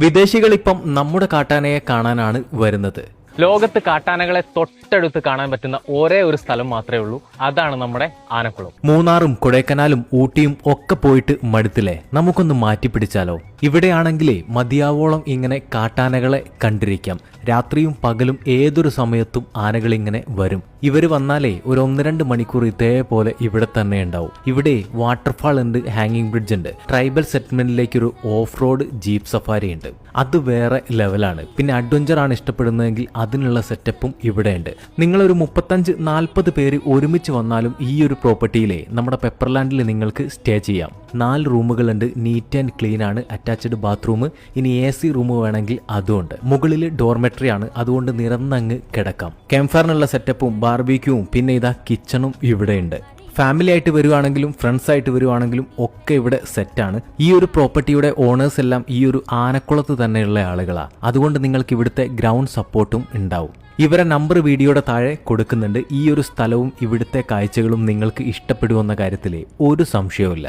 വിദേശികളിപ്പം നമ്മുടെ കാട്ടാനയെ കാണാനാണ് വരുന്നത്. ലോകത്ത് കാട്ടാനകളെ തൊട്ടടുത്ത് കാണാൻ പറ്റുന്ന ഒരേ ഒരു സ്ഥലം മാത്രമേ ഉള്ളൂ. അതാണ് നമ്മുടെ ആനക്കുളം. മൂന്നാറും കൊടൈക്കനാലും ഊട്ടിയും ഒക്കെ പോയിട്ട് മടുത്തില്ലേ? നമുക്കൊന്ന് മാറ്റിപ്പിടിച്ചാലോ? ഇവിടെയാണെങ്കിലേ മതിയാവോളം ഇങ്ങനെ കാട്ടാനകളെ കണ്ടിരിക്കാം. രാത്രിയും പകലും ഏതൊരു സമയത്തും ആനകളിങ്ങനെ വരും. ഇവര് വന്നാലേ ഒരു 1-2 മണിക്കൂർ ഇതേപോലെ ഇവിടെ തന്നെ ഉണ്ടാവും. ഇവിടെ വാട്ടർഫാൾ ഉണ്ട്, ഹാങ്ങിങ് ബ്രിഡ്ജ് ഉണ്ട്, ട്രൈബൽ സെറ്റിൽമെന്റിലേക്കൊരു ഓഫ് റോഡ് ജീപ്പ് സഫാരി ഉണ്ട്. അത് വേറെ ലെവലാണ്. പിന്നെ അഡ്വഞ്ചർ ആണ് ഇഷ്ടപ്പെടുന്നതെങ്കിൽ അതിനുള്ള സെറ്റപ്പും ഇവിടെ ഉണ്ട്. നിങ്ങളൊരു 35-40 പേര് ഒരുമിച്ച് വന്നാലും ഈ ഒരു പ്രോപ്പർട്ടിയിലെ നമ്മുടെ പെപ്പർലാൻഡിൽ നിങ്ങൾക്ക് സ്റ്റേ ചെയ്യാം. 4 റൂമുകളുണ്ട്. നീറ്റ് ആൻഡ് ക്ലീൻ ആണ്. Attached bathroom. ഇനി AC റൂം വേണമെങ്കിൽ അതുണ്ട്. മുകളിൽ ഡോർമെട്രി ആണ്, അതുകൊണ്ട് നിറന്നങ്ങ് കിടക്കാം. ക്യാമ്പ് ഫയറിനുള്ള സെറ്റപ്പും ബാർബിക്യൂവും പിന്നെ ഇതാ കിച്ചണും ഇവിടെ ഉണ്ട്. ഫാമിലി ആയിട്ട് വരുവാണെങ്കിലും ഫ്രണ്ട്സ് ആയിട്ട് വരുവാണെങ്കിലും ഒക്കെ ഇവിടെ സെറ്റാണ്. ഈ ഒരു പ്രോപ്പർട്ടിയുടെ ഓണേഴ്സ് എല്ലാം ഈ ഒരു ആനക്കുളത്ത് തന്നെയുള്ള ആളുകളാണ്. അതുകൊണ്ട് നിങ്ങൾക്ക് ഇവിടുത്തെ ഗ്രൗണ്ട് സപ്പോർട്ടും ഉണ്ടാവും. ഇവരെ നമ്പർ വീഡിയോയുടെ താഴെ കൊടുക്കുന്നുണ്ട്. ഈ ഒരു സ്ഥലവും ഇവിടുത്തെ കാഴ്ചകളും നിങ്ങൾക്ക് ഇഷ്ടപ്പെടുമെന്ന കാര്യത്തിൽ ഒരു സംശയവുമില്ല.